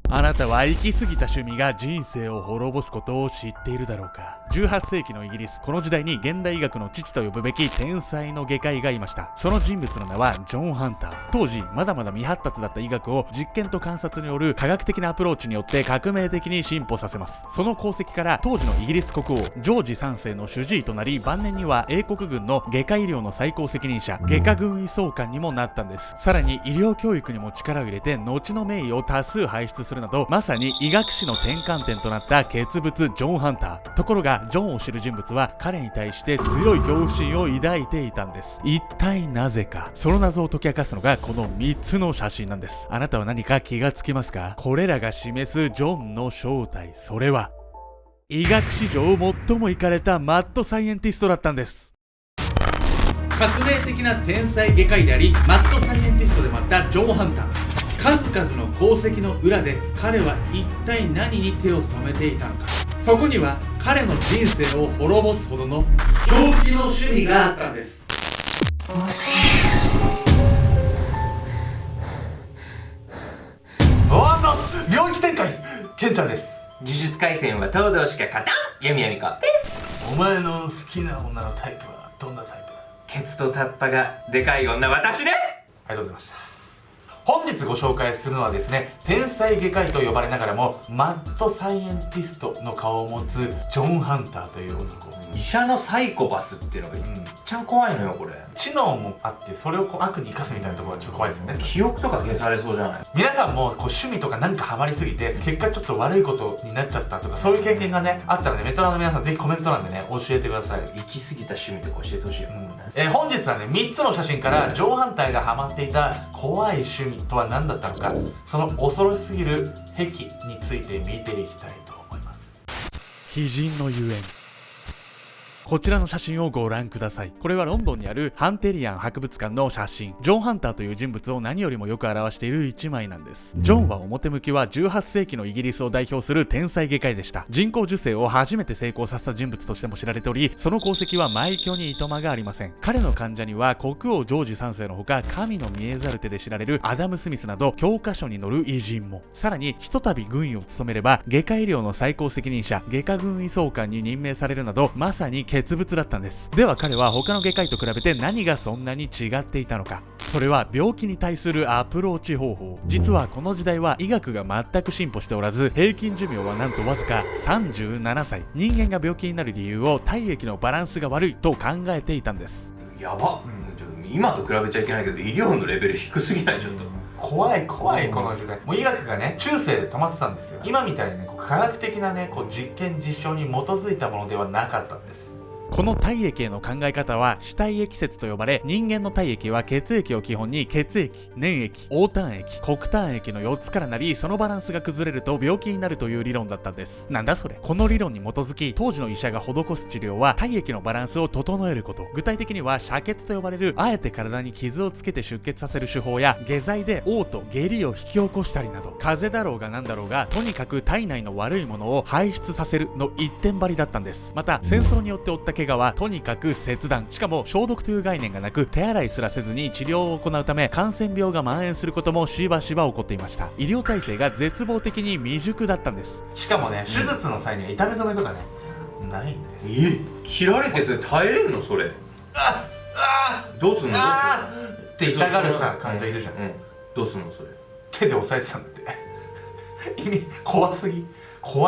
あなたは行き過ぎた趣味が人生を滅ぼすことを知っているだろうか。18世紀のイギリス、この時代に現代医学の父と呼ぶべき天才の外科医がいました。その人物の名はジョン・ハンター。当時まだまだ未発達だった医学を実験と観察による科学的なアプローチによって革命的に進歩させます。その功績から当時のイギリス国王ジョージ3世の主治医となり、晩年には英国軍の外科医療の最高責任者、外科軍医総監にもなったんです。さらに医療教育にも力を入れて後の名医を多数輩出するなど、まさに医学史の転換点となった傑物ジョン・ハンター。ところがジョンを知る人物は彼に対して強い恐怖心を抱いていたんです。一体なぜか。その謎を解き明かすのがこの3つの写真なんです。あなたは何か気がつきますか？これらが示すジョンの正体、それは医学史上最もイカれたマッドサイエンティストだったんです。革命的な天才外科医でありマッドサイエンティストでもあったジョン・ハンター。数々の功績の裏で彼は一体何に手を染めていたのか。そこには彼の人生を滅ぼすほどの狂気の趣味があったんです。領域展開ケンちゃんです。呪術廻戦は東堂しか勝たん闇闇子です。お前の好きな女のタイプはどんなタイプだ？ケツとタッパがでかい女私ね。ありがとうございました。本日ご紹介するのはですね、天才外科医と呼ばれながらもマッドサイエンティストの顔を持つジョン・ハンターという男。医者のサイコパスっていうのがいっちゃん怖いのよこれ。知能もあってそれを悪に生かすみたいなところがちょっと怖いですよね。記憶とか消されそうじゃない？皆さんも趣味とか何かハマりすぎて結果ちょっと悪いことになっちゃったとか、そういう経験がねあったらね、メトラの皆さんぜひコメント欄でね教えてください。行き過ぎた趣味とか教えてほしいよ。本日はね3つの写真からジョン・ハンターがハマっていた怖い趣味とは何だったのか、その恐ろしすぎる癖について見ていきたいと思います。鬼人のゆえん。こちらの写真をご覧ください。これはロンドンにあるハンテリアン博物館の写真。ジョン・ハンターという人物を何よりもよく表している一枚なんです。ジョンは表向きは18世紀のイギリスを代表する天才外科医でした。人工授精を初めて成功させた人物としても知られており、その功績は枚挙にいとまがありません。彼の患者には国王ジョージ3世のほか、神の見えざる手で知られるアダム・スミスなど教科書に載る偉人も。さらにひとたび軍医を務めれば外科医療の最高責任者、外科軍医総監に任命されるなど、まさに傑物だったんです。では彼は他の外科医と比べて何がそんなに違っていたのか。それは病気に対するアプローチ方法。実はこの時代は医学が全く進歩しておらず、平均寿命はなんとわずか37歳。人間が病気になる理由を体液のバランスが悪いと考えていたんです。やば、今と比べちゃいけないけど医療のレベル低すぎない？ちょっと怖いこの時代。もう医学がね中世で止まってたんですよ。今みたいにね科学的なね実験実証に基づいたものではなかったんです。この体液への考え方は死体液説と呼ばれ、人間の体液は血液を基本に血液、粘液、黄炭液、黒炭液の4つからなり、そのバランスが崩れると病気になるという理論だったんです。なんだそれ。この理論に基づき当時の医者が施す治療は体液のバランスを整えること。具体的には遮血と呼ばれるあえて体に傷をつけて出血させる手法や、下剤で嘔吐、下痢を引き起こしたりなど、風邪だろうがなんだろうがとにかく体内の悪いものを排出させるの一点張りだったんです。また戦争によって負った怪我はとにかく切断、しかも消毒という概念がなく手洗いすらせずに治療を行うため、感染病が蔓延することもしばしば起こっていました。医療体制が絶望的に未熟だったんです。しかもね手術の際には痛め止めとかねないんです。切られてそれ耐えれんの？それどうすんの？って痛がるさ患者いるじゃん。どうすんのそれ？手で押さえてたんだって意味怖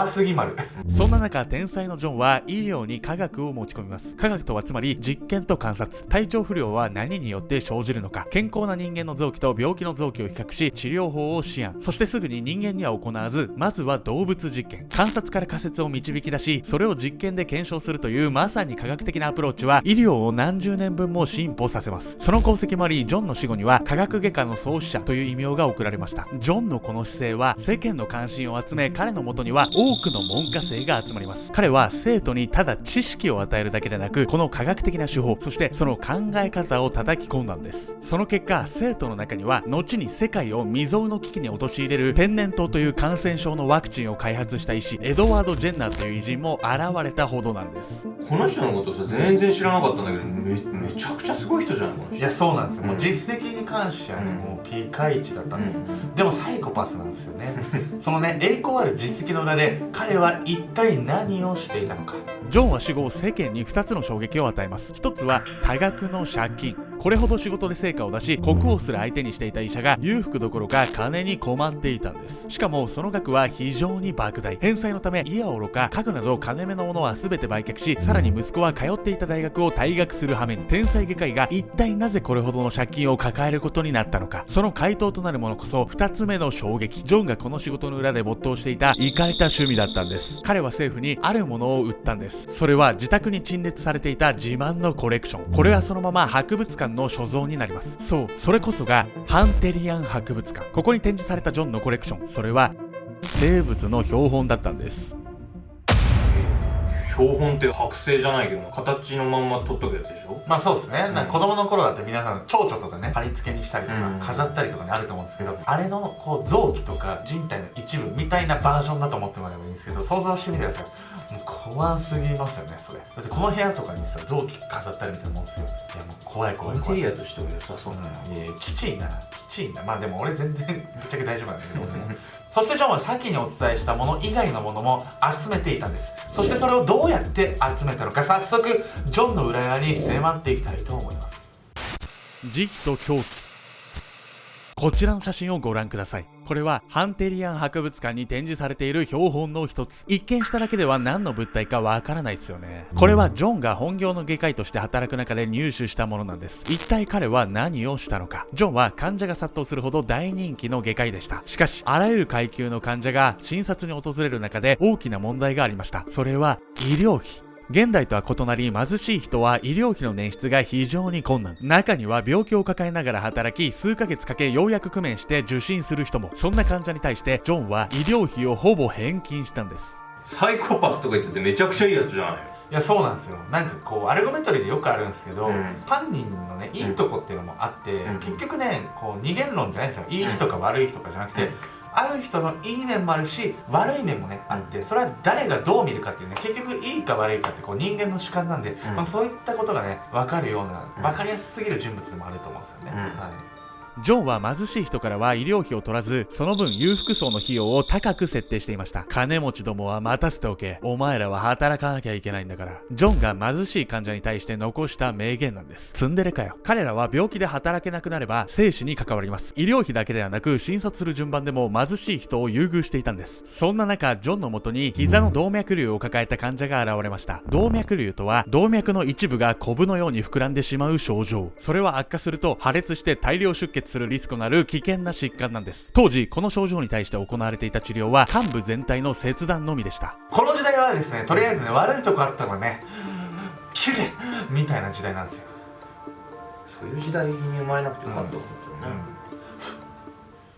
すぎまる。そんな中、天才のジョンは医療に科学を持ち込みます。科学とはつまり実験と観察。体調不良は何によって生じるのか、健康な人間の臓器と病気の臓器を比較し治療法を思案。そしてすぐに人間には行わず、まずは動物実験、観察から仮説を導き出し、それを実験で検証するというまさに科学的なアプローチは医療を何十年分も進歩させます。その功績もあり、ジョンの死後には科学外科の創始者という異名が贈られました。ジョンのこの姿勢は世間の関心を集め、彼のもとにはは多くの門下生が集まります。彼は生徒にただ知識を与えるだけでなく、この科学的な手法、そしてその考え方を叩き込んだんです。その結果、生徒の中には後に世界を未曾有の危機に陥れる天然痘という感染症のワクチンを開発した医師エドワード・ジェンナーという偉人も現れたほどなんです。この人のことさ全然知らなかったんだけど、めちゃくちゃすごい人じゃないこの人。いやそうなんですよ、もう実績に関してはね、もうピカイチだったんです、でもサイコパスなんですよねそのね栄光ある実績の裏で彼は一体何をしていたのか。ジョンは死後世間に2つの衝撃を与えます。一つは多額の借金。これほど仕事で成果を出し国王すら相手にしていた医者が裕福どころか金に困っていたんです。しかもその額は非常に莫大。返済のため家はおろか家具など金目のものは全て売却し、さらに息子は通っていた大学を退学する羽目に。天才外科医が一体なぜこれほどの借金を抱えることになったのか。その回答となるものこそ2つ目の衝撃。ジョンがこの仕事の裏で没頭していたイカれた趣味だったんです。彼は政府にあるものを売ったんです。それは自宅に陳列されていた自慢のコレクション。これはそのまま博物館の所蔵になります。そう、それこそがハンテリアン博物館。ここに展示されたジョンのコレクション、それは生物の標本だったんです。標本って剥製じゃないけど形のまんま取っとくやつでしょ。まあそうですね、なんか子供の頃だって皆さん蝶々とかね貼り付けにしたりとか、飾ったりとかねあると思うんですけど、あれのこう臓器とか人体の一部みたいなバージョンだと思ってもらえばいいんですけど、想像してみてください。もう怖すぎますよねそれ。だってこの部屋とかにさ臓器飾ったりみたいなもんですよ。いやもう怖い怖いイン怖い。テリアとしても良さそうな。いやきちいなまあでも俺全然ぶっちゃけ大丈夫なんだけどそしてジョンは先にお伝えしたもの以外のものも集めていたんです。そしてそれをどうやって集めたのか、早速ジョンの裏側に迫っていきたいと思います。慈悲と狂気。こちらの写真をご覧ください。これはハンテリアン博物館に展示されている標本の一つ。一見しただけでは何の物体かわからないですよね。これはジョンが本業の外科医として働く中で入手したものなんです。一体彼は何をしたのか。ジョンは患者が殺到するほど大人気の外科医でした。しかしあらゆる階級の患者が診察に訪れる中で大きな問題がありました。それは医療費。現代とは異なり貧しい人は医療費の捻出が非常に困難。中には病気を抱えながら働き数ヶ月かけようやく工面して受診する人も。そんな患者に対してジョンは医療費をほぼ返金したんです。サイコパスとか言っててめちゃくちゃいいやつじゃない。いやそうなんですよ。なんかこうアルゴメトリーでよくあるんですけど、うん犯人のねいいとこっていうのもあって、結局ねこう二元論じゃないですよ。いい人か悪い人かじゃなくて、ある人のいい面もあるし悪い面もねあって、それは誰がどう見るかっていうね、結局いいか悪いかってこう人間の主観なんで、まあ、そういったことがね分かるような分かりやすすぎる人物でもあると思うんですよね。はい。ジョンは貧しい人からは医療費を取らず、その分裕福層の費用を高く設定していました。金持ちどもは待たせておけ。お前らは働かなきゃいけないんだから。ジョンが貧しい患者に対して残した名言なんです。ツンデレかよ。彼らは病気で働けなくなれば生死に関わります。医療費だけではなく診察する順番でも貧しい人を優遇していたんです。そんな中、ジョンのもとに膝の動脈瘤を抱えた患者が現れました。動脈瘤とは動脈の一部がコブのように膨らんでしまう症状。それは悪化すると破裂して大量出血するリスクのある危険な疾患なんです。当時この症状に対して行われていた治療は患部全体の切断のみでした。この時代はですね、とりあえずね悪いとこあったらね切れみたいな時代なんですよ。そういう時代に生まれなくてよかったと思ってね。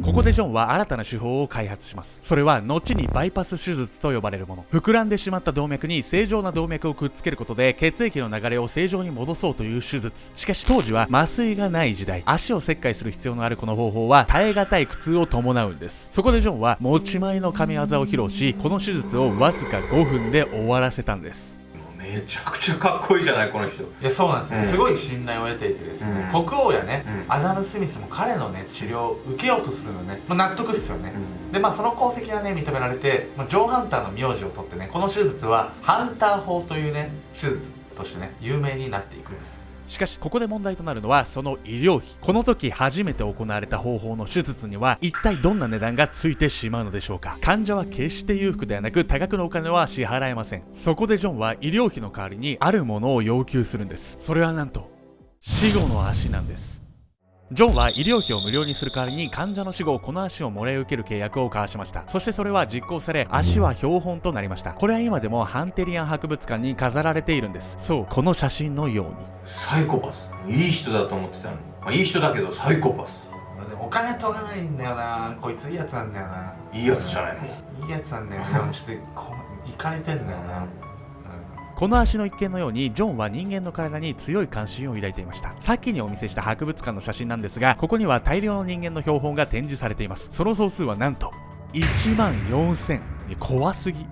ここでジョンは新たな手法を開発します。それは後にバイパス手術と呼ばれるもの。膨らんでしまった動脈に正常な動脈をくっつけることで血液の流れを正常に戻そうという手術。しかし当時は麻酔がない時代、足を切開する必要のあるこの方法は耐え難い苦痛を伴うんです。そこでジョンは持ち前の神業を披露し、この手術をわずか5分で終わらせたんです。めちゃくちゃかっこいいじゃないこの人。いやそうなんですよ、すごい信頼を得ていてですね、国王やね、アダム・スミスも彼のね治療を受けようとするのね、納得っすよね。でまあその功績がね認められて、ジョン・ハンターの名字を取ってね、この手術はハンター法というね手術としてね有名になっていくんです。しかしここで問題となるのはその医療費。この時初めて行われた方法の手術には一体どんな値段がついてしまうのでしょうか。患者は決して裕福ではなく多額のお金は支払えません。そこでジョンは医療費の代わりにあるものを要求するんです。それはなんと死後の足なんです。ジョンは医療費を無料にする代わりに患者の死後この足をもらい受ける契約を交わしました。そしてそれは実行され、足は標本となりました。これは今でもハンテリアン博物館に飾られているんです。そう、この写真のように。サイコパス。いい人だと思ってたのに、いい人だけどサイコパス。でもお金取らないんだよな、こいついいやつなんだよな。いいやつじゃないもん。いいやつなんだよ。でもちょっといかれてんだよな。この足の一見のようにジョンは人間の体に強い関心を抱いていました。先にお見せした博物館の写真なんですが、ここには大量の人間の標本が展示されています。その総数はなんと1万4000。怖すぎ。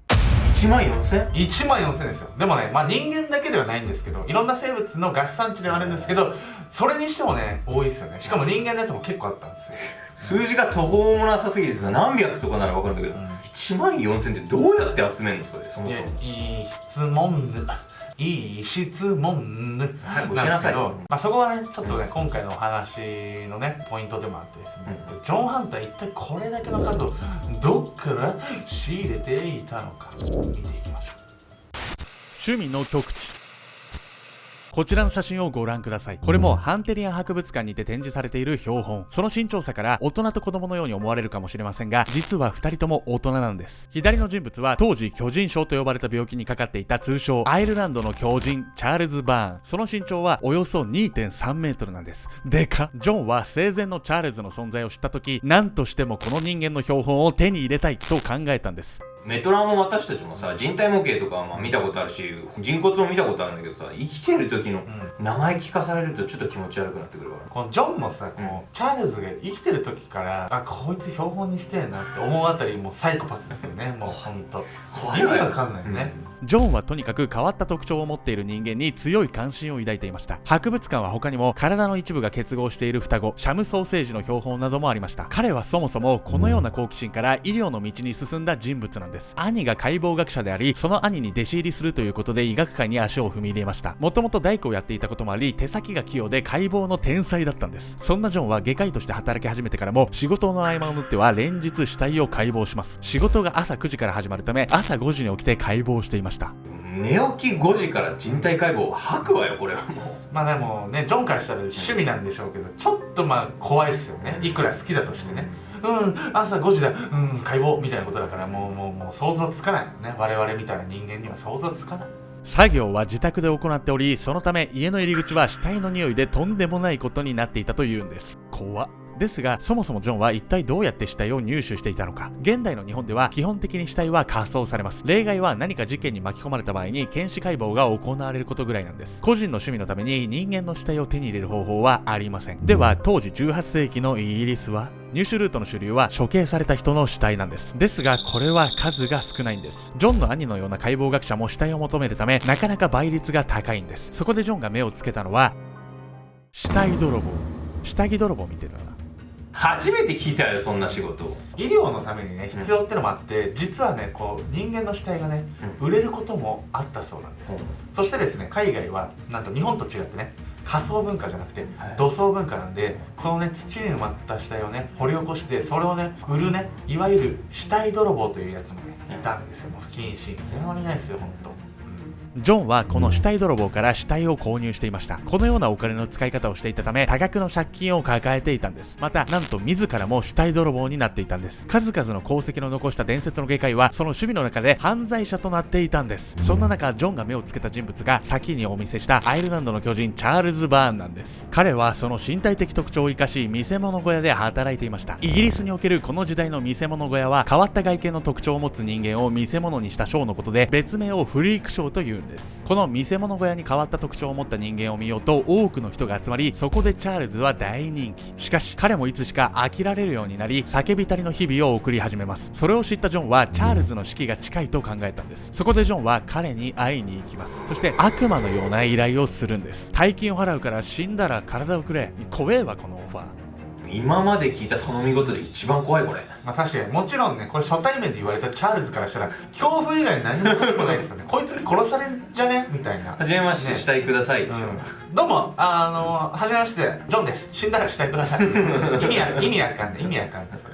1万 4000？ 1万4000ですよ。でもね、まあ人間だけではないんですけど、いろんな生物の合算値ではあるんですけど、それにしてもね多いですよね。しかも人間のやつも結構あったんですよ。数字が途方もなさすぎてさ、何百とかなら分かるんだけど、1万4000ってどうやって集めるのそれ、そもそも。いい質問ぬ。いい質問ぬ。早く教えなさい。まあそこはね、ちょっとね、今回のお話のね、ポイントでもあってですね、ジョン・ハンター一体これだけの数をどっから仕入れていたのか見ていきましょう。趣味の極致。こちらの写真をご覧ください。これもハンテリアン博物館にて展示されている標本。その身長差から大人と子供のように思われるかもしれませんが、実は2人とも大人なんです。左の人物は当時巨人症と呼ばれた病気にかかっていた通称アイルランドの巨人チャールズ・バーン。その身長はおよそ 2.3 メートルなんです。でか。ジョンは生前のチャールズの存在を知った時、何としてもこの人間の標本を手に入れたいと考えたんです。メトラも私たちもさ、人体模型とかはまあ見たことあるし、人骨も見たことあるんだけどさ、生きてる時の名前聞かされるとちょっと気持ち悪くなってくるから。このジョンもさ、チャールズが生きてる時から、こいつ標本にしてえなって思うあたり、もうサイコパスですよね。もうほんと意味わかんないよね。ジョンはとにかく変わった特徴を持っている人間に強い関心を抱いていました。博物館は他にも体の一部が結合している双子、シャムソーセージの標本などもありました。彼はそもそもこのような好奇心から医療の道に進んだ人物なんです。兄が解剖学者であり、その兄に弟子入りするということで医学界に足を踏み入れました。もともと大工をやっていたこともあり、手先が器用で解剖の天才だったんです。そんなジョンは外科医として働き始めてからも、仕事の合間を縫っては連日死体を解剖します。仕事が朝9時から始まるため、朝5時に起きて解剖していました。寝起き5時から人体解剖を吐くわよ、これはもう。まあでもね、ジョンからしたら趣味なんでしょうけど、ちょっとまあ怖いっすよね。いくら好きだとしてね。朝5時だ、解剖みたいなことだから、もう想像つかないね。我々みたいな人間には想像つかない。作業は自宅で行っており、そのため家の入り口は死体の匂いでとんでもないことになっていたというんです。怖っ。ですが、そもそもジョンは一体どうやって死体を入手していたのか。現代の日本では基本的に死体は火葬されます。例外は何か事件に巻き込まれた場合に検視解剖が行われることぐらいなんです。個人の趣味のために人間の死体を手に入れる方法はありません。では当時18世紀のイギリスは、入手ルートの主流は処刑された人の死体なんです。ですがこれは数が少ないんです。ジョンの兄のような解剖学者も死体を求めるため、なかなか倍率が高いんです。そこでジョンが目をつけたのは死体泥棒。下着泥棒みたいな。初めて聞いたよ、そんな仕事。医療のためにね、必要ってのもあって、実はね、こう人間の死体がね、売れることもあったそうなんです。そしてですね、海外はなんと日本と違ってね、火葬文化じゃなくて土葬文化なんで、このね、土に埋まった死体をね、掘り起こして、それをね、売るね、いわゆる死体泥棒というやつもね、いたんですよ。もう不謹慎極まりないですよ、ほんと。ジョンはこの死体泥棒から死体を購入していました。このようなお金の使い方をしていたため、多額の借金を抱えていたんです。またなんと自らも死体泥棒になっていたんです。数々の功績の残した伝説の外科医は、その趣味の中で犯罪者となっていたんです。そんな中、ジョンが目をつけた人物が先にお見せしたアイルランドの巨人チャールズ・バーンなんです。彼はその身体的特徴を生かし、見せ物小屋で働いていました。イギリスにおけるこの時代の見せ物小屋は、変わった外見の特徴を持つ人間を見せ物にしたショーのことで、別名をフリークショーというんです。この見せ物小屋に変わった特徴を持った人間を見ようと多くの人が集まり、そこでチャールズは大人気。しかし彼もいつしか飽きられるようになり、叫びたりの日々を送り始めます。それを知ったジョンはチャールズの死期が近いと考えたんです。そこでジョンは彼に会いに行きます。そして悪魔のような依頼をするんです。大金を払うから死んだら体をくれ。怖えわこのオファー。今まで聞いた頼み事で一番怖い、これ。まあ確かに、もちろんね、これ初対面で言われたチャールズからしたら恐怖以外何も怖くないですよね。こいつに殺されんじゃねみたいな。はじめまして、死体くださいでしょ。どうも、はじめまして、ジョンです。死んだら死体ください。意味わかんない。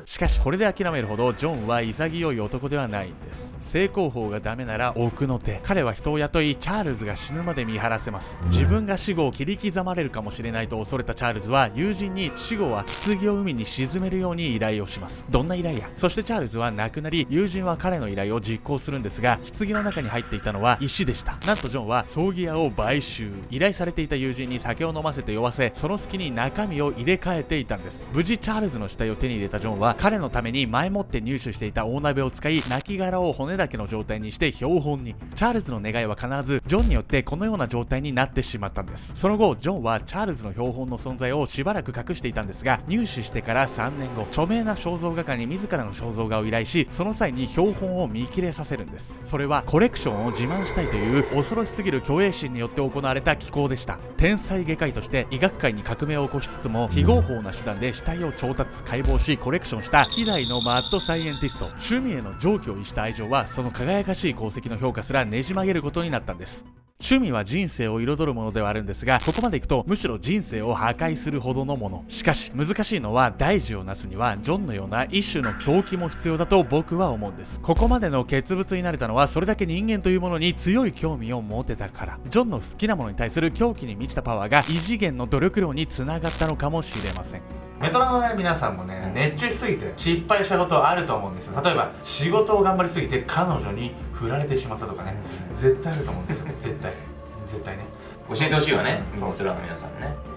しかしこれで諦めるほどジョンは潔い男ではないんです。正攻法がダメなら奥の手。彼は人を雇い、チャールズが死ぬまで見張らせます。自分が死後を切り刻まれるかもしれないと恐れたチャールズは、友人に死後は棺を海に沈めるように依頼をします。どんな依頼や。そしてチャールズは亡くなり、友人は彼の依頼を実行するんですが、棺の中に入っていたのは石でした。なんとジョンは葬儀屋を買収。依頼されていた友人に酒を飲ませて酔わせ、その隙に中身を入れ替えていたんです。無事チャールズの死体を手に入れたジョンは彼のために前もって入手していた大鍋を使い、亡骸を骨だけの状態にして標本に。チャールズの願いは叶わず、ジョンによってこのような状態になってしまったんです。その後ジョンはチャールズの標本の存在をしばらく隠していたんですが、入手してから3年後、著名な肖像画家に自らの肖像画を依頼し、その際に標本を見切れさせるんです。それはコレクションを自慢したいという恐ろしすぎる虚栄心によって行われた奇行でした。天才外科医として医学界に革命を起こしつつも、非合法な手段で死体を調達解剖しコレクションした希代のマッドサイエンティスト。趣味への常軌を逸した愛情はその輝かしい功績の評価すらねじ曲げることになったんです。趣味は人生を彩るものではあるんですが、ここまでいくとむしろ人生を破壊するほどのもの。しかし難しいのは、大事をなすにはジョンのような一種の狂気も必要だと僕は思うんです。ここまでの傑物になれたのは、それだけ人間というものに強い興味を持てたから。ジョンの好きなものに対する狂気に満ちたパワーが異次元の努力量につながったのかもしれません。メトラのね、皆さんもね、熱中しすぎて失敗したことあると思うんですよ。例えば仕事を頑張りすぎて彼女に振られてしまったとかね、絶対あると思うんですよ。絶対ね。教えてほしいわね、そうメトラの皆さんね。